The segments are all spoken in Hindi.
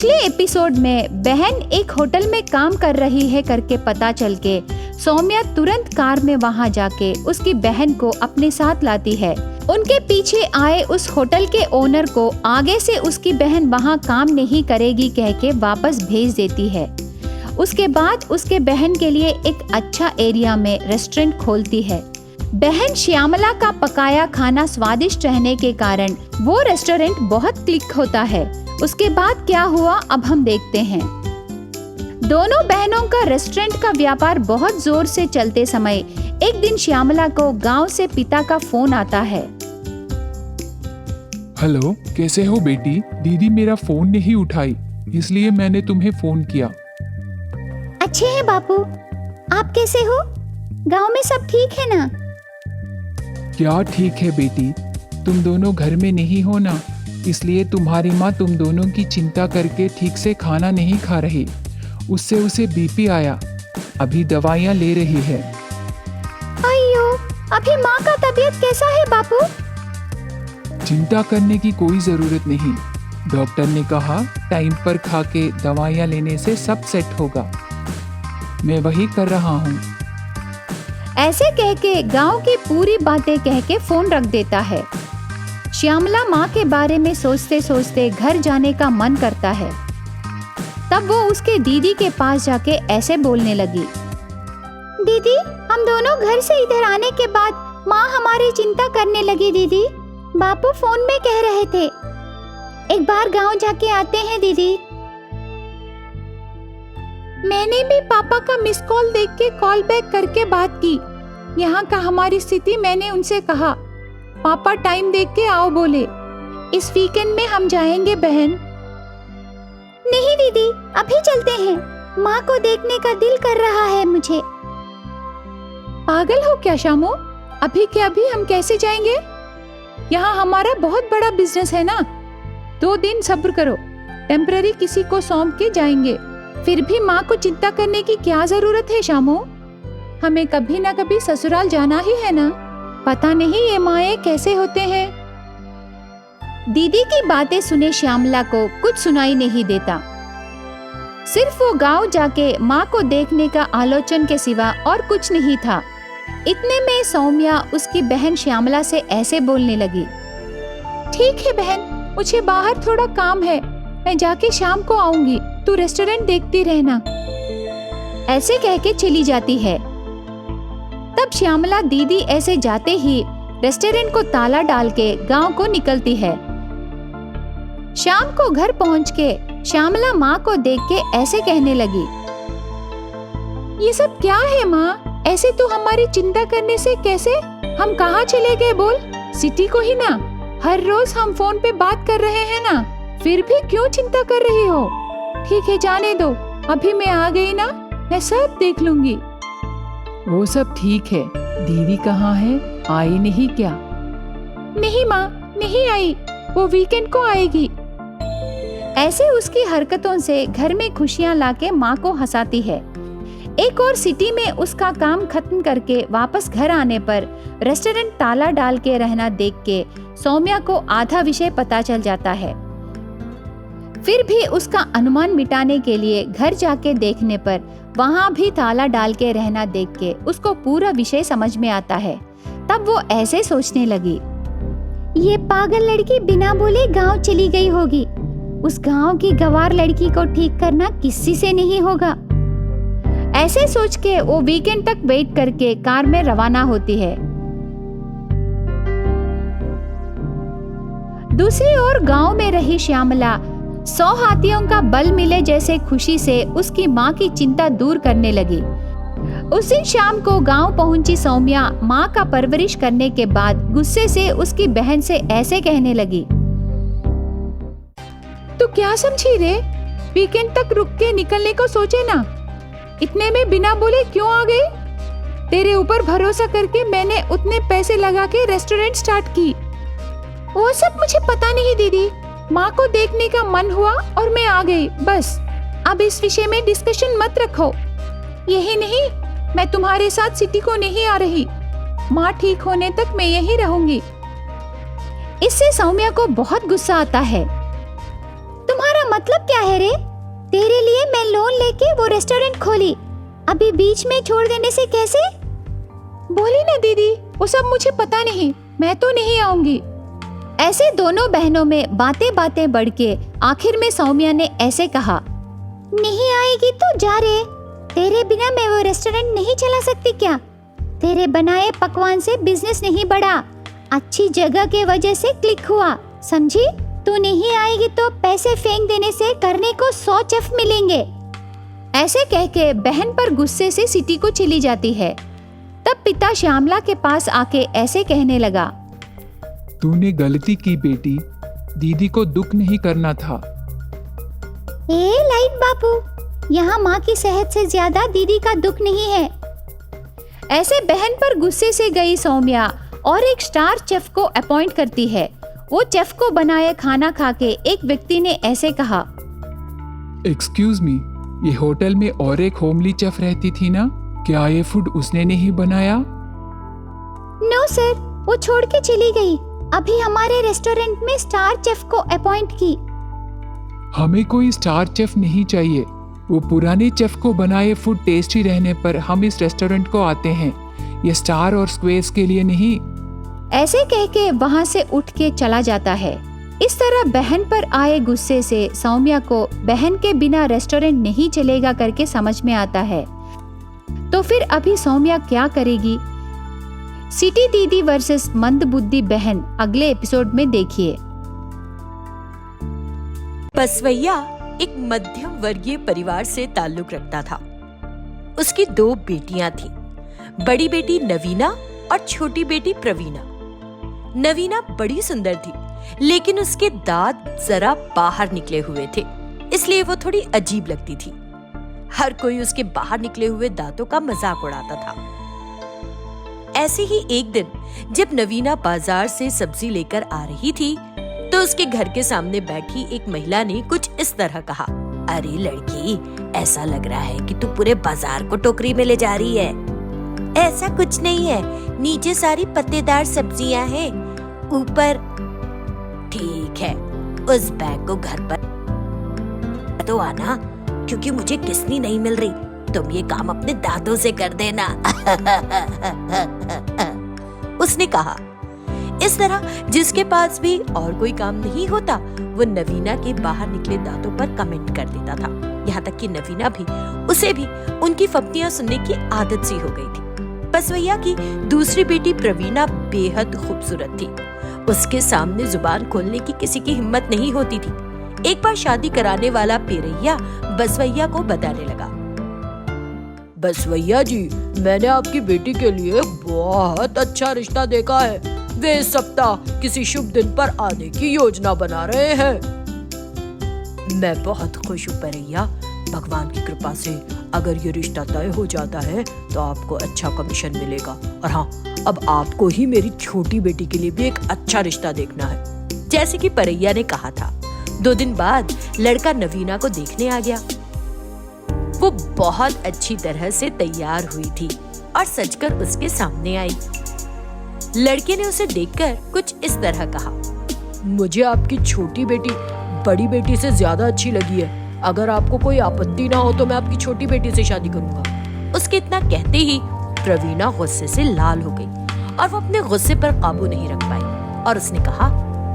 पिछले एपिसोड में बहन एक होटल में काम कर रही है करके पता चल के सौम्या तुरंत कार में वहां जाके उसकी बहन को अपने साथ लाती है। उनके पीछे आए उस होटल के ओनर को आगे से उसकी बहन वहां काम नहीं करेगी कह के वापस भेज देती है। उसके बाद उसके बहन के लिए एक अच्छा एरिया में रेस्टोरेंट खोलती है। बहन श्यामला का पकाया खाना स्वादिष्ट रहने के कारण वो रेस्टोरेंट बहुत क्लिक होता है। उसके बाद क्या हुआ अब हम देखते हैं। दोनों बहनों का रेस्टोरेंट का व्यापार बहुत जोर से चलते समय एक दिन श्यामला को गांव से पिता का फोन आता है। हेलो, कैसे हो बेटी? दीदी मेरा फोन नहीं उठाई, इसलिए मैंने तुम्हें फोन किया। अच्छे हैं बापू, आप कैसे हो? गांव में सब ठीक है ना? क्या ठीक है बेटी, तुम दोनों घर में नहीं हो ना, इसलिए तुम्हारी माँ तुम दोनों की चिंता करके ठीक से खाना नहीं खा रही। उससे उसे बीपी आया, अभी दवाइयाँ ले रही है। अयो, अभी माँ का तबीयत कैसा है बापू? चिंता करने की कोई जरूरत नहीं, डॉक्टर ने कहा टाइम पर खा के दवाइयाँ लेने से सब सेट होगा। मैं वही कर रहा हूँ। ऐसे कह के गाँव की पूरी बातें कह के फोन रख देता है। श्यामला माँ के बारे में सोचते सोचते घर जाने का मन करता है। तब वो उसके दीदी के पास जाके ऐसे बोलने लगी। दीदी, हम दोनों घर से इधर आने के बाद माँ हमारी चिंता करने लगी। दीदी, बापू फोन में कह रहे थे एक बार गांव जाके आते हैं। दीदी, मैंने भी पापा का मिस कॉल देख के कॉल बैक करके बात की। यहाँ का हमारी स्थिति मैंने उनसे कहा, पापा टाइम देख के आओ बोले। इस वीकेंड में हम जाएंगे बहन। नहीं दीदी, अभी चलते हैं, माँ को देखने का दिल कर रहा है मुझे। पागल हो क्या शामू? अभी के अभी हम कैसे जाएंगे? यहाँ हमारा बहुत बड़ा बिजनेस है ना। 2 दिन सब्र करो, टेम्पररी किसी को सौंप के जाएंगे। फिर भी माँ को चिंता करने की क्या जरूरत है शामू? हमें कभी ना कभी ससुराल जाना ही है ना। पता नहीं ये माए कैसे होते हैं। दीदी की बातें सुने श्यामला को कुछ सुनाई नहीं देता। सिर्फ वो गांव जाके माँ को देखने का आलोचन के सिवा और कुछ नहीं था। इतने में सौम्या उसकी बहन श्यामला से ऐसे बोलने लगी। ठीक है बहन, मुझे बाहर थोड़ा काम है, मैं जाके शाम को आऊंगी, तू रेस्टोरेंट देखती रहना। ऐसे कह के चली जाती है। तब श्यामला दीदी ऐसे जाते ही रेस्टोरेंट को ताला डाल के गांव को निकलती है। शाम को घर पहुंच के श्यामला माँ को देख के ऐसे कहने लगी। ये सब क्या है माँ? ऐसे तो हमारी चिंता करने से कैसे? हम कहाँ चले गए बोल? सिटी को ही ना। हर रोज हम फोन पे बात कर रहे हैं ना, फिर भी क्यों चिंता कर रही हो? ठीक है, जाने दो, अभी मैं आ गई ना, मैं सब देख लूंगी। वो सब ठीक है, दीदी कहाँ है? आई नहीं क्या? नहीं माँ, नहीं आई, वो वीकेंड को आएगी। ऐसे उसकी हरकतों से घर में खुशियाँ लाके माँ को हंसाती है। एक और सिटी में उसका काम खत्म करके वापस घर आने पर रेस्टोरेंट ताला डाल के रहना देख के सौम्या को आधा विषय पता चल जाता है। फिर भी उसका अनुमान मिटाने के लिए घर जाके देखने पर वहाँ भी ताला डाल के रहना देख के उसको पूरा विषय समझ में आता है। तब वो ऐसे सोचने लगी, ये पागल लड़की बिना बोले गांव चली गई होगी। उस गांव की गंवार लड़की को ठीक करना किसी से नहीं होगा। ऐसे सोच के वो वीकेंड तक वेट करके कार में रवाना होती है। दूसरी ओर गांव में रही श्यामला 100 हाथियों का बल मिले जैसे खुशी से उसकी माँ की चिंता दूर करने लगी। उस दिन शाम को गांव पहुंची सौम्या माँ का परवरिश करने के बाद गुस्से से उसकी बहन से ऐसे कहने लगी। तू क्या समझी रे? वीकेंड तक रुक के निकलने को सोचे ना, इतने में बिना बोले क्यों आ गई? तेरे ऊपर भरोसा करके मैंने उतने पैसे लगा के रेस्टोरेंट स्टार्ट की। वो सब मुझे पता नहीं दीदी, माँ को देखने का मन हुआ और मैं आ गई, बस। अब इस विषय में डिस्कशन मत रखो। यही नहीं, मैं तुम्हारे साथ सिटी को नहीं आ रही, माँ ठीक होने तक मैं यही रहूंगी। इससे सौम्या को बहुत गुस्सा आता है। तुम्हारा मतलब क्या है रे? तेरे लिए मैं लोन लेके वो रेस्टोरेंट खोली, अभी बीच में छोड़ देने से कैसे? बोली ना दीदी, वो सब मुझे पता नहीं, मैं तो नहीं आऊंगी। ऐसे दोनों बहनों में बातें बातें बढ़ के आखिर में सौम्या ने ऐसे कहा, नहीं आएगी तो जा रे, तेरे बिना मैं वो रेस्टोरेंट नहीं चला सकती क्या? तेरे बनाए पकवान से बिजनेस नहीं बढ़ा, अच्छी जगह के वजह से क्लिक हुआ, समझी? तू नहीं आएगी तो पैसे फेंक देने से करने को 100 शेफ मिलेंगे। ऐसे कह के बहन पर गुस्से से सिटी को चली जाती है। तब पिता श्यामला के पास आके ऐसे कहने लगा, तूने गलती की बेटी, दीदी को दुख नहीं करना था। ए लाइट बापू, यहाँ माँ की सेहत से ज्यादा दीदी का दुख नहीं है। ऐसे बहन पर गुस्से से गई सौम्या और एक स्टार शेफ को अपॉइंट करती है। वो शेफ को बनाए खाना खा के एक व्यक्ति ने ऐसे कहा, एक्सक्यूज मी, ये होटल में और एक होमली शेफ रहती थी ना, क्या ये फूड उसने नहीं बनाया? नो सर, वो छोड़ के चली गई, अभी हमारे रेस्टोरेंट में स्टार शेफ को अपॉइंट की। हमें कोई स्टार शेफ नहीं चाहिए, वो पुराने शेफ को बनाए फूड टेस्टी रहने पर हम इस रेस्टोरेंट को आते हैं, ये स्टार और स्क्वेयर्स के लिए नहीं। ऐसे कह के वहाँ से उठ के चला जाता है। इस तरह बहन पर आए गुस्से से सौम्या को बहन के बिना रेस्टोरेंट नहीं चलेगा करके समझ में आता है। तो फिर अभी सौम्या क्या करेगी? सिटी दीदी वर्सेस मंदबुद्धि बहन अगले एपिसोड में देखिए। बसवैया एक मध्यम वर्गीय परिवार से ताल्लुक रखता था। उसकी 2 बेटियां थीं, बड़ी बेटी नवीना और छोटी बेटी प्रवीणा। नवीना बड़ी सुंदर थी, लेकिन उसके दांत जरा बाहर निकले हुए थे, इसलिए वो थोड़ी अजीब लगती थी। हर कोई उसके बाहर निकले हुए दांतों का मजाक उड़ाता था। ऐसे ही एक दिन जब नवीना बाजार से सब्जी लेकर आ रही थी, तो उसके घर के सामने बैठी एक महिला ने कुछ इस तरह कहा, अरे लड़की, ऐसा लग रहा है कि तू पूरे बाजार को टोकरी में ले जा रही है। ऐसा कुछ नहीं है, नीचे सारी पत्तेदार सब्जियां हैं, ऊपर। ठीक है, उस बैग को घर पर तो आना, क्योंकि मुझे किसनी नहीं मिल रही, तुम ये काम अपने दांतों से कर देना। उसने कहा। इस तरह जिसके पास भी और कोई काम नहीं होता, वो नवीना के बाहर निकले दांतों पर कमेंट कर देता था। यहाँ तक कि नवीना भी, उसे भी उनकी फप्तियां सुनने की आदत सी हो गई थी। बसवैया की दूसरी बेटी प्रवीणा बेहद खूबसूरत थी। उसके सामने जुबान खोलने की किसी की हिम्मत नहीं होती थी। एक बार शादी कराने वाला पेरैया बसवैया को बताने लगा, बसवैया जी, मैंने आपकी बेटी के लिए बहुत अच्छा रिश्ता देखा है। वे इस सप्ताह किसी शुभ दिन पर आने की योजना बना रहे हैं। मैं बहुत खुश हूँ पेरैया, भगवान की कृपा से अगर ये रिश्ता तय हो जाता है तो आपको अच्छा कमीशन मिलेगा। और हाँ, अब आपको ही मेरी छोटी बेटी के लिए भी एक अच्छा रिश्ता देखना है। जैसे कि पेरैया ने कहा था। 2 दिन बाद लड़का नवीना को देखने आ गया। वो बहुत अच्छी तरह से तैयार हुई थी और सजकर उसके सामने आई। लड़के ने उसे देखकर कुछ इस तरह कहा, मुझे आपकी छोटी बेटी बड़ी बेटी से ज्यादा अच्छी लगी है। अगर आपको कोई आपत्ति ना हो तो मैं आपकी छोटी बेटी से शादी करूंगा। उसके इतना कहते ही प्रवीणा गुस्से से लाल हो गई और वो अपने गुस्से पर काबू नहीं रख पाई और उसने कहा,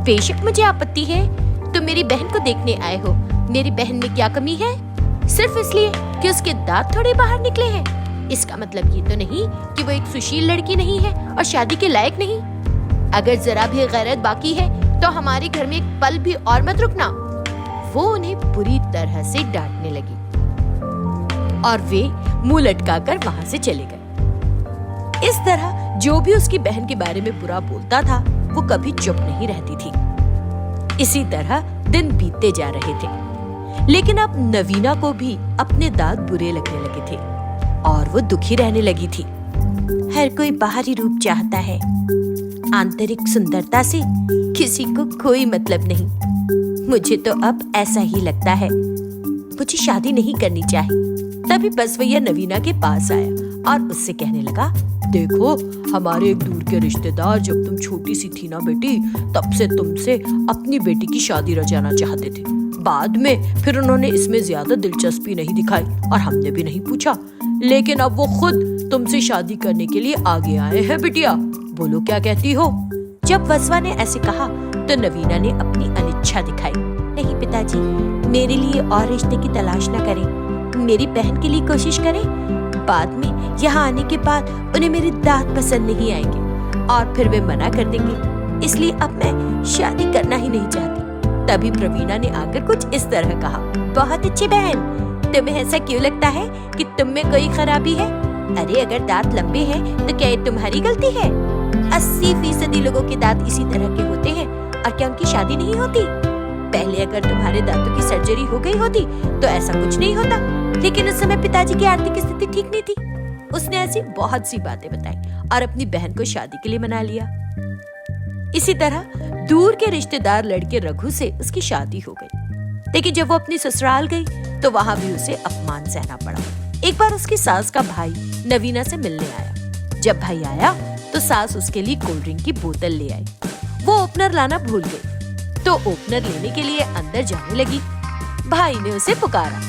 बेशक मुझे आपत्ति है, तुम मेरी बहन को देखने आए हो। मेरी बहन में क्या कमी है? सिर्फ इसलिए कि उसके दांत थोड़े बाहर निकले हैं। इसका मतलब ये तो नहीं कि वो एक सुशील लड़की नहीं है और शादी के लायक नहीं। अगर जरा भी गैरत बाकी है तो हमारे घर में एक पल भी और मत रुकना। वो उन्हें बुरी तरह से डांटने लगी और वे मुंह लटकाकर वहां से चले गए। इस तरह जो भी उसकी बहन के बारे में बुरा बोलता था, वो कभी चुप नहीं रहती थी। इसी तरह दिन बीतते जा रहे थे, लेकिन अब नवीना को भी अपने दांत बुरे लगने लगे थे और वो दुखी रहने लगी थी। हर कोई बाहरी रूप चाहता है, आंतरिक सुंदरता से किसी को कोई मतलब नहीं। मुझे तो अब ऐसा ही लगता है, मुझे शादी नहीं करनी चाहिए। तभी बसवैया नवीना के पास आया और उससे कहने लगा, देखो, हमारे एक दूर के रिश्तेदार जब तुम छोटी सी थी ना बेटी, तब से तुमसे अपनी बेटी की शादी रचाना चाहते थे। बाद में फिर उन्होंने इसमें ज्यादा दिलचस्पी नहीं दिखाई और हमने भी नहीं पूछा, लेकिन अब वो खुद तुमसे शादी करने के लिए आगे आए हैं। बिटिया बोलो क्या कहती हो? जब वसवा ने ऐसे कहा तो नवीना ने अपनी अनिच्छा दिखाई। नहीं पिताजी, मेरे लिए और रिश्ते की तलाश न करें, मेरी बहन के लिए कोशिश करें। बाद में यहाँ आने के बाद उन्हें मेरे दांत पसंद नहीं आएंगे और फिर वे मना कर देंगे, इसलिए अब मैं शादी करना ही नहीं चाहती। तभी प्रवीणा ने आकर कुछ इस तरह कहा। बहुत अच्छी बहन, तुम्हें ऐसा क्यों लगता है कि तुम में कोई खराबी है? अरे अगर दांत लंबे हैं तो क्या ये तुम्हारी गलती है? 80% लोगों के दांत इसी तरह के होते हैं और क्या उनकी शादी नहीं होती? पहले अगर तुम्हारे दांतों की सर्जरी हो गई होती तो ऐसा कुछ नहीं होता, लेकिन उस समय पिताजी की आर्थिक स्थिति ठीक नहीं थी। उसने ऐसी बहुत सी बातें बताई और अपनी बहन को शादी के लिए मना लिया। इसी तरह दूर के रिश्तेदार लड़के रघु से उसकी शादी हो गई, लेकिन जब वो अपनी ससुराल गई तो वहां भी उसे अपमान सहना पड़ा। एक बार उसकी सास का भाई नवीना से मिलने आया। जब भाई आया तो सास उसके लिए कोल्ड ड्रिंक की बोतल ले आई। वो ओपनर लाना भूल गई तो ओपनर लेने के लिए अंदर जाने लगी। भाई ने उसे पुकारा।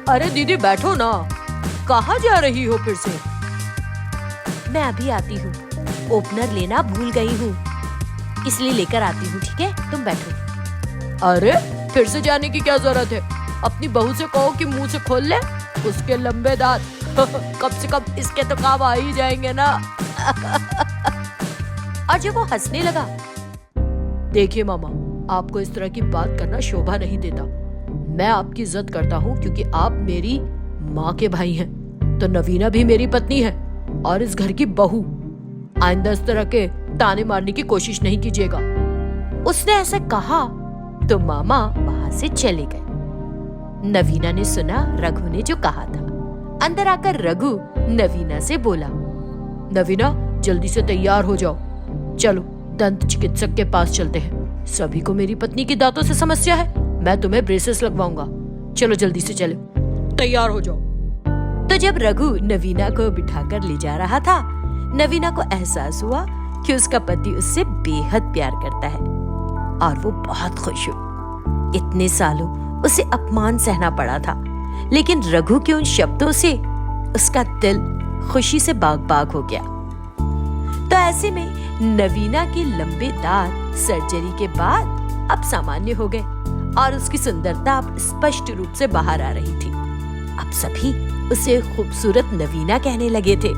अरे दीदी बैठो ना, कहाँ जा रही हो फिर से? मैं अभी आती हूँ, ओपनर लेना भूल गई हूँ, इसलिए लेकर आती हूँ। ठीक है, तुम बैठो। अरे फिर से जाने की क्या जरूरत है? अपनी बहू से कहो कि मुंह से खोल ले, उसके लंबे दांत कम से कम इसके तो काम आ ही जाएंगे ना। और जब वो हंसने लगा, देखिए मामा, आपको इस तरह की बात करना शोभा नहीं देता। मैं आपकी इज्जत करता हूँ क्योंकि आप मेरी माँ के भाई हैं, तो नवीना भी मेरी पत्नी है और इस घर की बहू। आइंदा इस तरह के ताने मारने की कोशिश नहीं कीजिएगा। उसने ऐसा कहा तो मामा वहां से चले गए। नवीना ने सुना रघु ने जो कहा था। अंदर आकर रघु नवीना से बोला। नवीना जल्दी से तैयार हो जाओ, चलो दंत चिकित्सक के पास चलते हैं। सभी को मेरी पत्नी की दांतों से समस्या है, मैं तुम्हें ब्रेसेस लगवाऊंगा। चलो जल्दी से चलो, तैयार हो जाओ। तो जब रघु नवीना को बिठाकर ले जा रहा था, नवीना को एहसास हुआ कि उसका पति उससे बेहद प्यार करता है और वो बहुत खुश हुई। इतने सालों उसे अपमान सहना पड़ा था, लेकिन रघु के उन शब्दों से उसका दिल खुशी से बाग बाग हो गया। तो ऐसे में नवीना के लंबे दांत सर्जरी के बाद अब सामान्य हो गए और उसकी सुंदरता अब स्पष्ट रूप से बाहर आ रही थी। अब सभी उसे खूबसूरत नवीना कहने लगे थे।